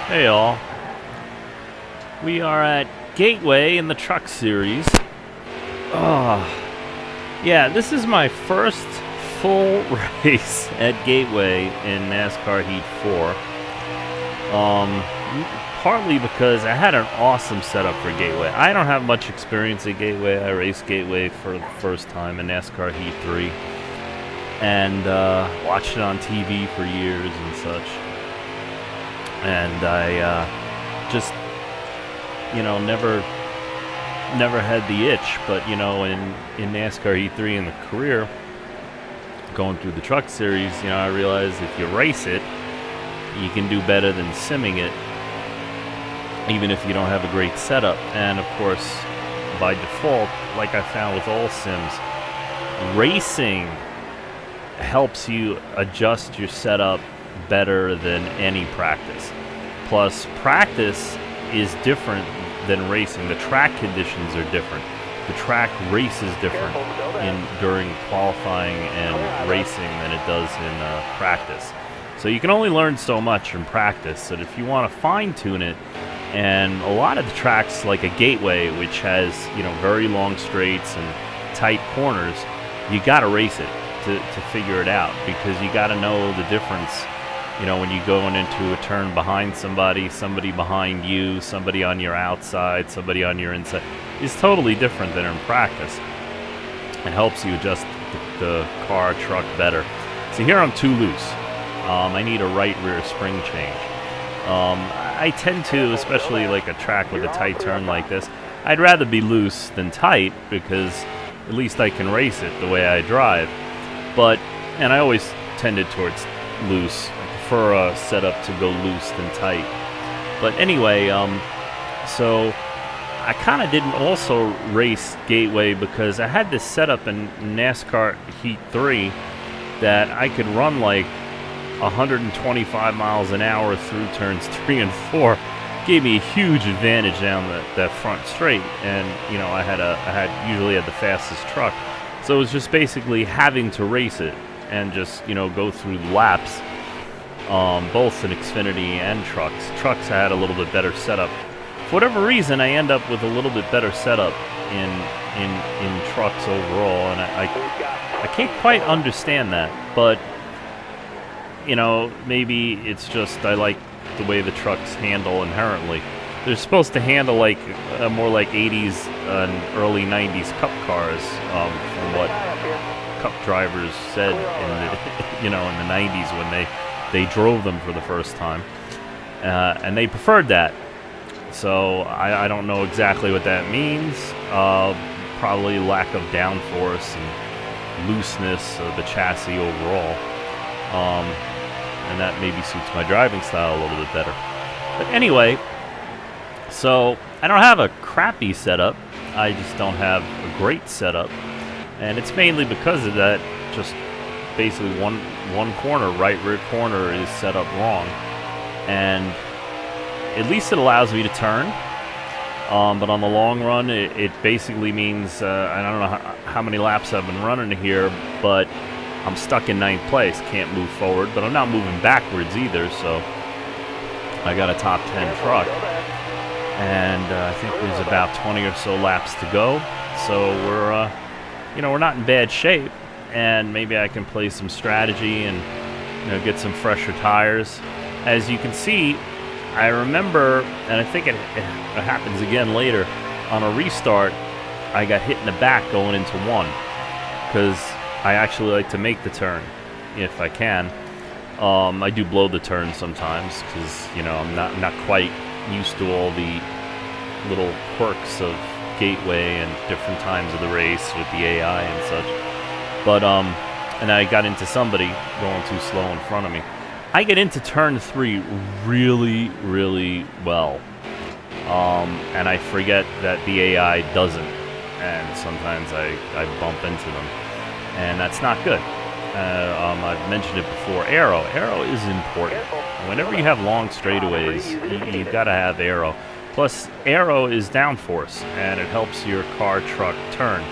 Hey all. We are at Gateway in the Truck Series. Yeah, this is my first full race at Gateway in NASCAR Heat 4. Partly because I had an awesome setup for Gateway. I don't have much experience at Gateway. I raced Gateway for the first time in NASCAR Heat 3. And watched it on TV for years and such. And I just, never had the itch. But, in NASCAR Heat 3 in the career, going through the Truck Series, I realized if you race it, you can do better than simming it, even if you don't have a great setup. And, of course, by default, like I found with all sims, racing helps you adjust your setup better than any practice. Plus, practice is different than racing. The track conditions are different. The track race is different during qualifying and racing than it does in practice. So you can only learn so much in practice. So if you want to fine-tune it, and a lot of the tracks, like a Gateway, which has very long straights and tight corners, you got to race it to figure it out, because you got to know the difference. When you're going into a turn behind somebody behind you, somebody on your outside, somebody on your inside, is totally different than in practice. It helps you adjust the car, truck better. So here I'm too loose. I need a right rear spring change. I tend to, especially like a track with a tight turn like this, I'd rather be loose than tight, because at least I can race it the way I drive. And I always tended towards loose. I prefer a setup to go loose than tight. But anyway, so I kind of didn't also race Gateway because I had this setup in NASCAR Heat 3 that I could run like 125 miles an hour through turns 3 and 4. Gave me a huge advantage down that front straight, and I usually had the fastest truck. So it was just basically having to race it and just go through the laps, both in Xfinity and trucks. Trucks I had a little bit better setup. For whatever reason, I end up with a little bit better setup in trucks overall, and I can't quite understand that, but maybe it's just I like the way the trucks handle inherently. They're supposed to handle like more like 80s and early 90s Cup cars, from what Cup drivers said in the in the 90s when they drove them for the first time, and they preferred that. So I don't know exactly what that means. Probably lack of downforce and looseness of the chassis overall. And that maybe suits my driving style a little bit better. But anyway, so I don't have a crappy setup. I just don't have a great setup. And it's mainly because of that. Just basically one corner, right rear corner, is set up wrong. And at least it allows me to turn. But on the long run, it basically means, I don't know how many laps I've been running here, but I'm stuck in 9th place, can't move forward, but I'm not moving backwards either, so I got a top 10 truck, and I think there's about 20 or so laps to go, so we're not in bad shape, and maybe I can play some strategy and get some fresher tires. As you can see, I remember, and I think it happens again later, on a restart, I got hit in the back going into 1, because I actually like to make the turn if I can. I do blow the turn sometimes because I'm not quite used to all the little quirks of Gateway and different times of the race with the AI and such. But and I got into somebody going too slow in front of me. I get into turn 3 really, really well, and I forget that the AI doesn't, and sometimes I bump into them. And that's not good. I've mentioned it before. Aero is important. Whenever you have long straightaways, you've got to have aero. Plus, aero is downforce, and it helps your car truck turn.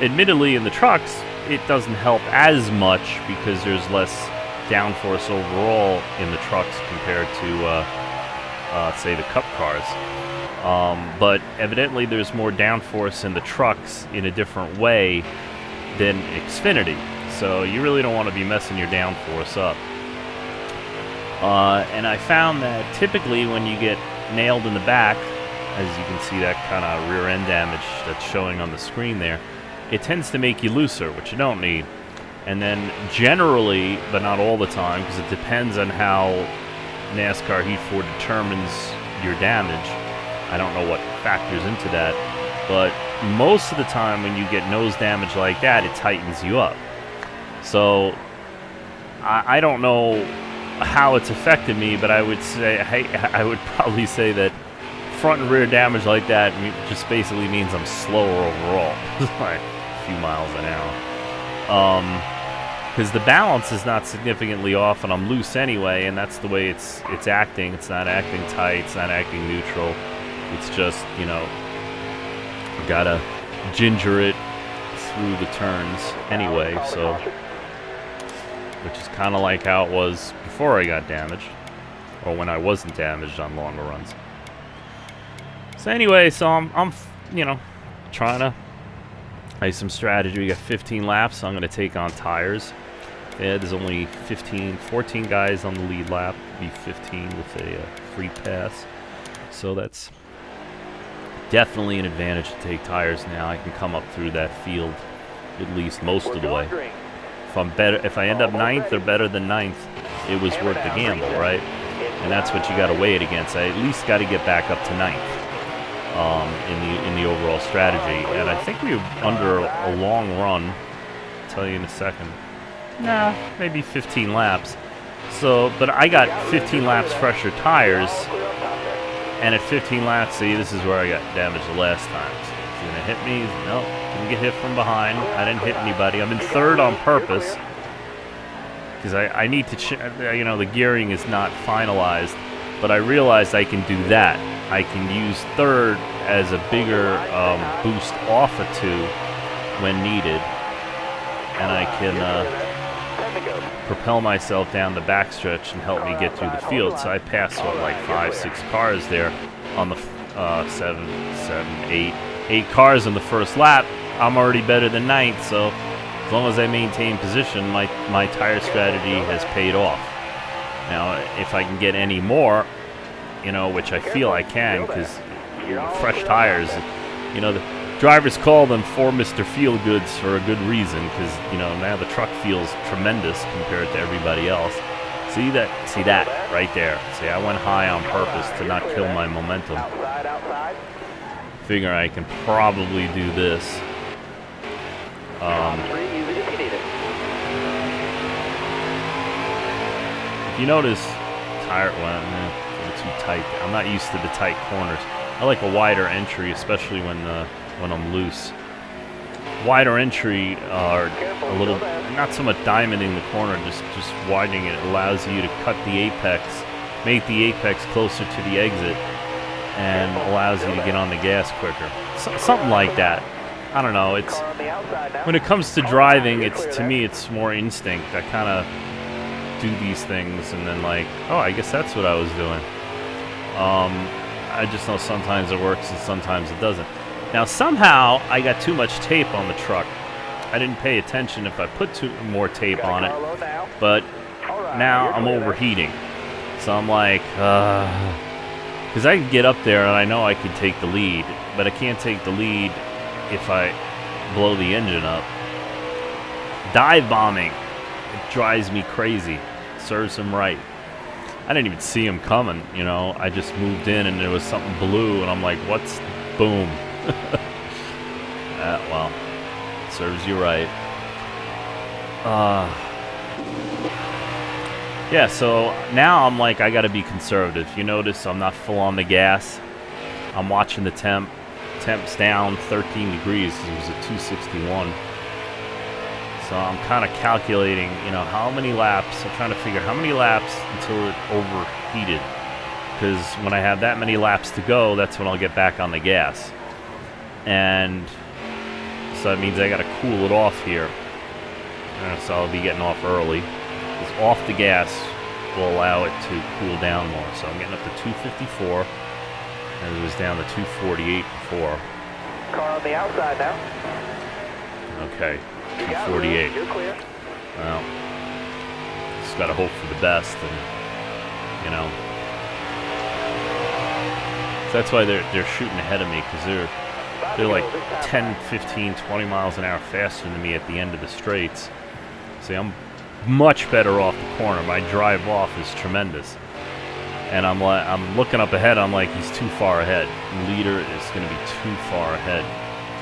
Admittedly, in the trucks, it doesn't help as much because there's less downforce overall in the trucks compared to say, the Cup cars. But evidently there's more downforce in the trucks in a different way than Xfinity. So you really don't want to be messing your downforce up. And I found that typically when you get nailed in the back, as you can see that kind of rear end damage that's showing on the screen there, it tends to make you looser, which you don't need. And then generally, but not all the time, because it depends on how NASCAR Heat 4 determines your damage. I don't know what factors into that, but most of the time when you get nose damage like that, it tightens you up. So I don't know how it's affected me, but I would say I would probably say that front and rear damage like that just basically means I'm slower overall, like a few miles an hour. Because the balance is not significantly off, and I'm loose anyway, and that's the way it's acting. It's not acting tight. It's not acting neutral. It's just, you know, gotta ginger it through the turns anyway. So, which is kind of like how it was before I got damaged, or when I wasn't damaged on longer runs. So anyway, so I'm you know, trying to have some strategy. We got 15 laps, so I'm going to take on tires. Yeah, there's only 14 guys on the lead lap. Be 15 with a free pass. So that's definitely an advantage to take tires now. I can come up through that field at least most of the way. If I end up 9th or better than 9th, it was worth the gamble, right? And that's what you got to weigh it against. I at least got to get back up to 9th. In the overall strategy, and I think we were under a long run. I'll tell you in a second. Nah, maybe 15 laps. So, but I got 15 laps fresher tires, and at 15 laps, see, this is where I got damaged the last time. So it's gonna hit me? No, didn't get hit from behind. I didn't hit anybody. I'm in 3rd on purpose because I need to. You know, the gearing is not finalized, but I realized I can do that. I can use 3rd as a bigger boost off of 2 when needed, and I can propel myself down the backstretch and help me get through the field. So I passed, what, like 5-6 cars there on the 8 cars in the first lap. I'm already better than 9th, so as long as I maintain position, my tire strategy has paid off. Now, if I can get any more, you know, which I feel I can, because fresh tires, you know, the drivers call them for Mr. Feelgoods for a good reason, because, you know, now the truck feels tremendous compared to everybody else. See that right there. See, I went high on purpose to not kill my momentum. Figure I can probably do this. If you notice, tire too tight. I'm not used to the tight corners. I like a wider entry, especially when I'm loose. Wider entry are a little, not so much diamonding the corner, just widening it. It allows you to cut the apex, make the apex closer to the exit, and allows you to get on the gas quicker. Something like that. I don't know. It's when it comes to driving, to me it's more instinct. I kind of do these things and then like, oh, I guess that's what I was doing. I just know sometimes it works and sometimes it doesn't. Now somehow I got too much tape on the truck. I didn't pay attention if I put more tape on it, but now I'm overheating. So I'm like, because I can get up there and I know I can take the lead, but I can't take the lead if I blow the engine up. Dive bombing, it drives me crazy. Serves him right. I didn't even see him coming, you know. I just moved in and there was something blue and I'm like, what's, boom. Well, serves you right. Yeah, so now I'm like, I gotta be conservative. You notice I'm not full on the gas. I'm watching the temp. Temp's down 13 degrees. It was at 261. So I'm kind of calculating, you know, how many laps. I'm trying to figure how many laps until it overheated. Because when I have that many laps to go, that's when I'll get back on the gas. And so that means I got to cool it off here. So I'll be getting off early. It's off the gas will allow it to cool down more. So I'm getting up to 254, and it was down to 248 before. Car on the outside now. Okay, 248. You're clear. Well, just gotta hope for the best, and you know. So that's why they're shooting ahead of me, because they're like 10, 15, 20 miles an hour faster than me at the end of the straights. See, I'm much better off the corner. My drive off is tremendous. And I'm looking up ahead, I'm like, he's too far ahead. Leader is going to be too far ahead.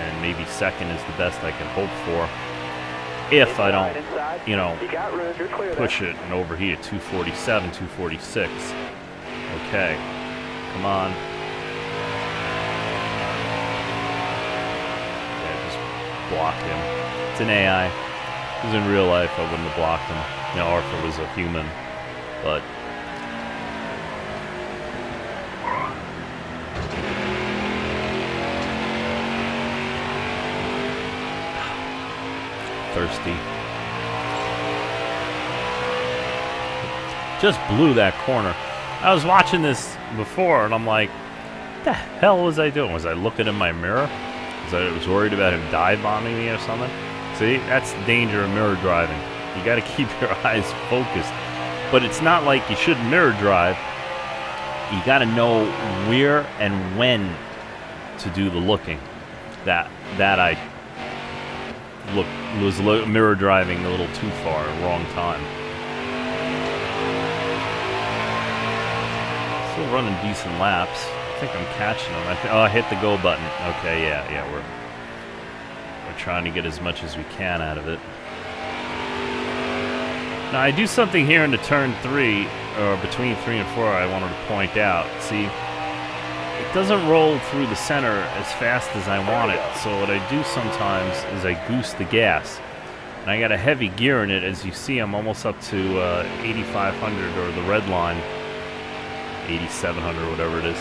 And maybe second is the best I can hope for. If I don't, you know, push it and overheat at 247, 246. Okay. Come on. Yeah, just block him. It's an AI. If it was in real life, I wouldn't have blocked him. You know, or if it was a human. But thirsty. Just blew that corner. I was watching this before, and I'm like, what the hell was I doing? Was I looking in my mirror? I was worried about him dive bombing me or something. See, that's the danger of mirror driving. You got to keep your eyes focused. But it's not like you should mirror drive. You got to know where and when to do the looking. That I was mirror driving a little too far, wrong time. Still running decent laps. I think I'm catching them. I hit the go button. Okay, yeah, we're trying to get as much as we can out of it. Now I do something here into turn 3, or between 3 and 4. I wanted to point out. See, it doesn't roll through the center as fast as I want it. So what I do sometimes is I goose the gas, and I got a heavy gear in it. As you see, I'm almost up to 8,500 or the red line, 8,700, whatever it is,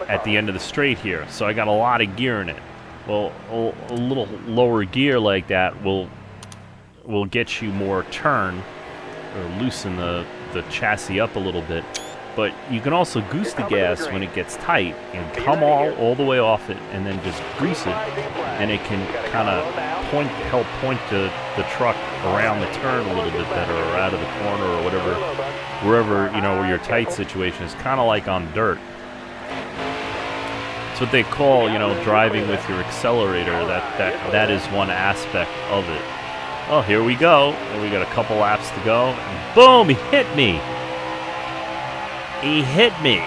at the end of the straight here. So I got a lot of gear in it. Well, a little lower gear like that will get you more turn, or loosen the chassis up a little bit. But you can also goose the gas when it gets tight and come all the way off it, and then just grease it, and it can kind of help point the truck around the turn a little bit better, or out of the corner, or whatever, wherever, you know, where your tight situation is, kind of like on dirt. It's what they call, you know, driving with your accelerator. That is one aspect of it. Oh, here we go. And we got a couple laps to go. And boom, he hit me. He hit me.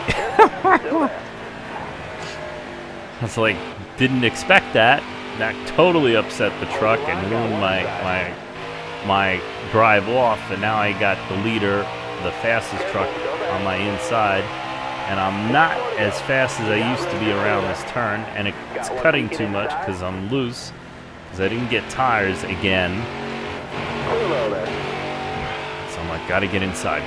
I was like, didn't expect that. That totally upset the truck and ruined my drive off. And now I got the leader, the fastest truck on my inside. And I'm not as fast as I used to be around this turn. And it's cutting too much because I'm loose. Because I didn't get tires again. So I'm like, gotta get inside.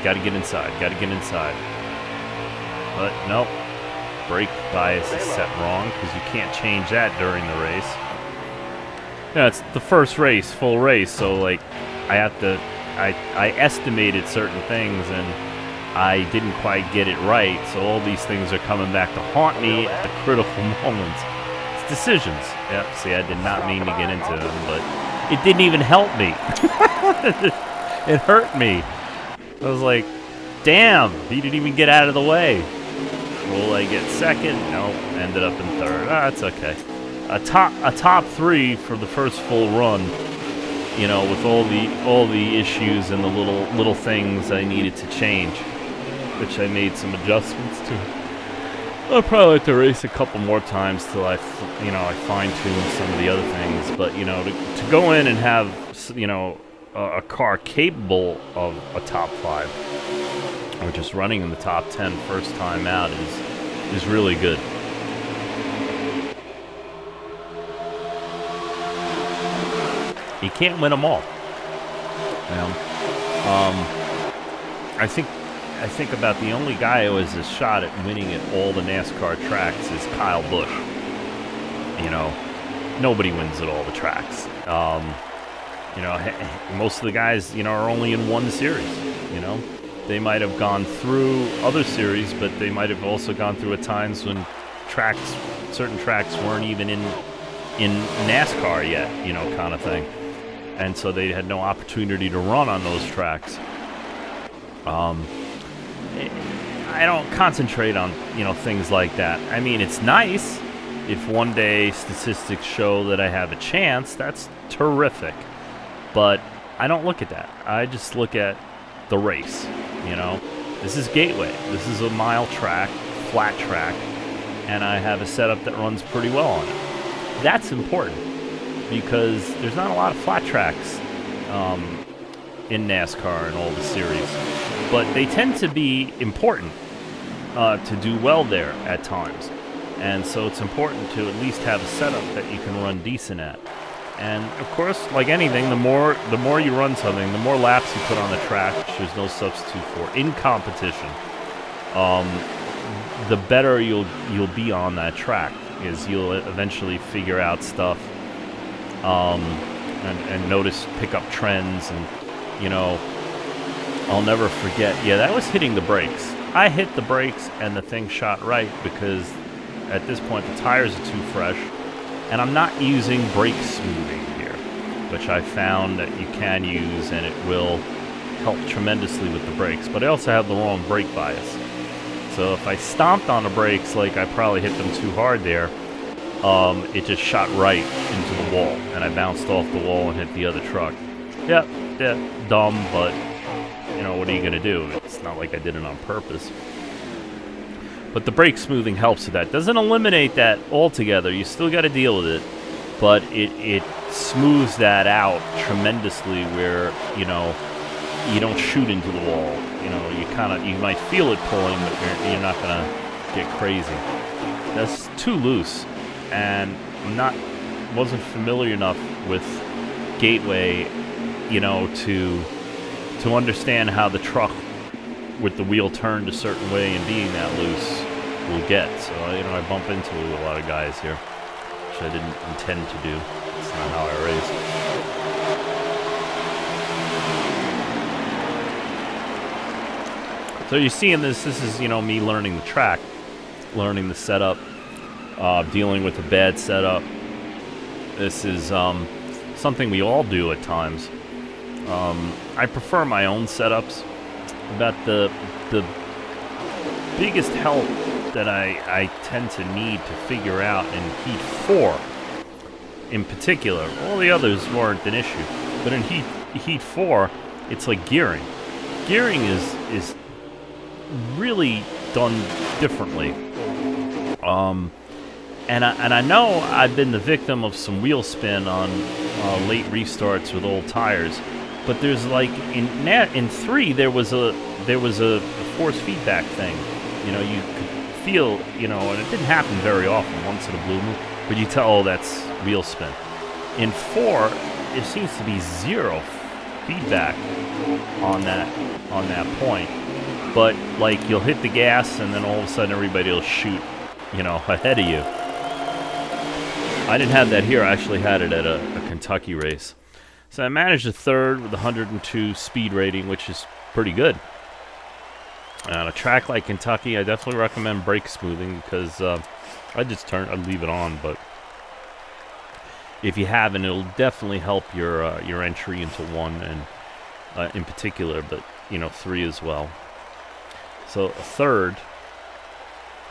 But nope, brake bias is set wrong because you can't change that during the race. Yeah, it's the first race, full race, so like I estimated certain things and I didn't quite get it right, so all these things are coming back to haunt me at the critical moments. It's decisions. Yep, see, I did not mean to get into them, but it didn't even help me. It hurt me. I was like, damn, he didn't even get out of the way. Will I get second? No, ended up in third. That's okay. A top 3 for the first full run. You know, with all the issues and the little things I needed to change, which I made some adjustments to. I'll probably like to race a couple more times till I fine-tune some of the other things. But you know, to go in and have, you know, a car capable of a top 5. Or just running in the top 10 first time out is really good. You can't win them all. You know? I think about the only guy who has a shot at winning at all the NASCAR tracks is Kyle Busch. You know, nobody wins at all the tracks. You know, most of the guys, you know, are only in one series. You know. They might have gone through other series, but they might have also gone through at times when certain tracks weren't even in NASCAR yet, kind of thing. And so they had no opportunity to run on those tracks. I don't concentrate on, things like that. I mean, it's nice if one day statistics show that I have a chance. That's terrific. But I don't look at that. I just look at the race, This is Gateway. This is a mile track, flat track, and I have a setup that runs pretty well on it. That's important because there's not a lot of flat tracks in NASCAR and all the series, but they tend to be important to do well there at times, and so it's important to at least have a setup that you can run decent at. And of course, like anything, the more you run something, the more laps you put on the track, which there's no substitute for in competition, the better you'll be on that track, is you'll eventually figure out stuff and pick up trends. And I'll never forget, that was hitting the brakes. I hit the brakes and the thing shot right because at this point the tires are too fresh, and I'm not using brake smoothing here, which I found that you can use, and it will help tremendously with the brakes. But I also have the wrong brake bias. So if I stomped on the brakes, like I probably hit them too hard there, it just shot right into the wall, and I bounced off the wall and hit the other truck. Yeah, dumb, but what are you gonna do? It's not like I did it on purpose. But the brake smoothing helps with that. Doesn't eliminate that altogether. You still got to deal with it, but it smooths that out tremendously, where you don't shoot into the wall. You might feel it pulling, but you're not gonna get crazy. That's too loose, and wasn't familiar enough with Gateway, to understand how the truck with the wheel turned a certain way and being that loose will get. So I bump into a lot of guys here, which I didn't intend to do. It's not how I race. So you're seeing this is me learning the track, learning the setup, dealing with a bad setup. This is something we all do at times. I prefer my own setups. About the biggest help that I tend to need to figure out in Heat 4 in particular. All the others weren't an issue, but in Heat 4, it's like gearing. Gearing is really done differently. And I know I've been the victim of some wheel spin on late restarts with old tires. But there's like in 3 there was a force feedback thing. You could feel, and it didn't happen very often, once in a blue moon, but you tell, oh, that's wheel spin. In 4, it seems to be zero feedback on that point. But like you'll hit the gas and then all of a sudden everybody will shoot, ahead of you. I didn't have that here. I actually had it at a Kentucky race. So I managed a third with 102 speed rating, which is pretty good. On a track like Kentucky, I definitely recommend brake smoothing because I'd leave it on. But if you haven't, it'll definitely help your entry into 1 and in particular, but 3 as well. So a third,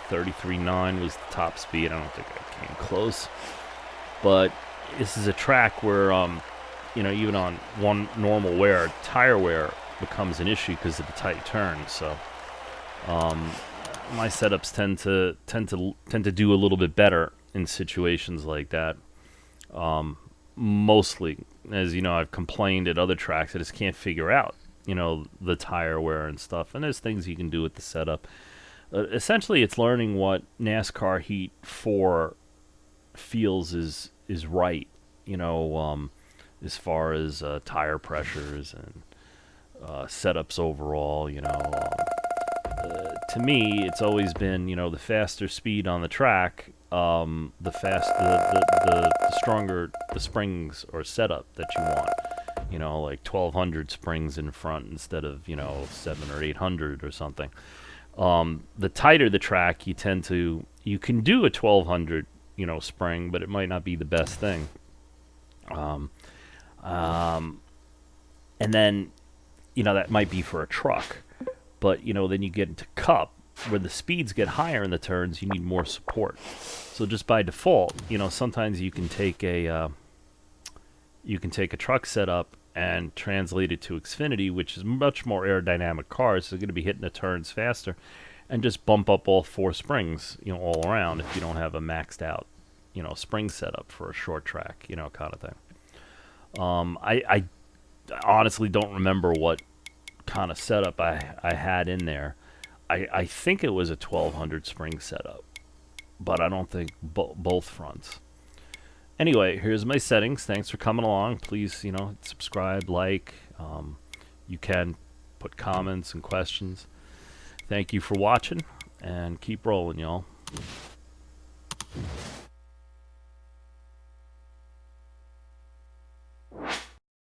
33.9 was the top speed. I don't think I came close, but this is a track where even on one normal wear, tire wear becomes an issue because of the tight turns. So my setups tend to do a little bit better in situations like that. Mostly, as I've complained at other tracks, I just can't figure out the tire wear and stuff. And there's things you can do with the setup. Essentially, it's learning what NASCAR Heat 4 feels is right. As far as tire pressures and setups overall, to me, it's always been, the faster speed on the track, the stronger the springs or setup that you want. you know, like 1200 springs in front instead of, you know, 7 or 800 or something. The tighter the track, you can do a 1200, you know, spring, but it might not be the best thing. And then, you know, that might be for a truck, but, you know, then you get into cup where the speeds get higher in the turns, you need more support. So just by default, you know, sometimes you can take a truck setup and translate it to Xfinity, which is much more aerodynamic cars, so they're going to be hitting the turns faster, and just bump up all 4 springs, you know, all around if you don't have a maxed out, you know, spring setup for a short track, you know, kind of thing. I honestly don't remember what kind of setup I had in there. I think it was a 1200 spring setup, but I don't think both fronts. Anyway, here's my settings. Thanks for coming along. Please, you know, subscribe, like. You can put comments and questions. Thank you for watching, and keep rolling, y'all.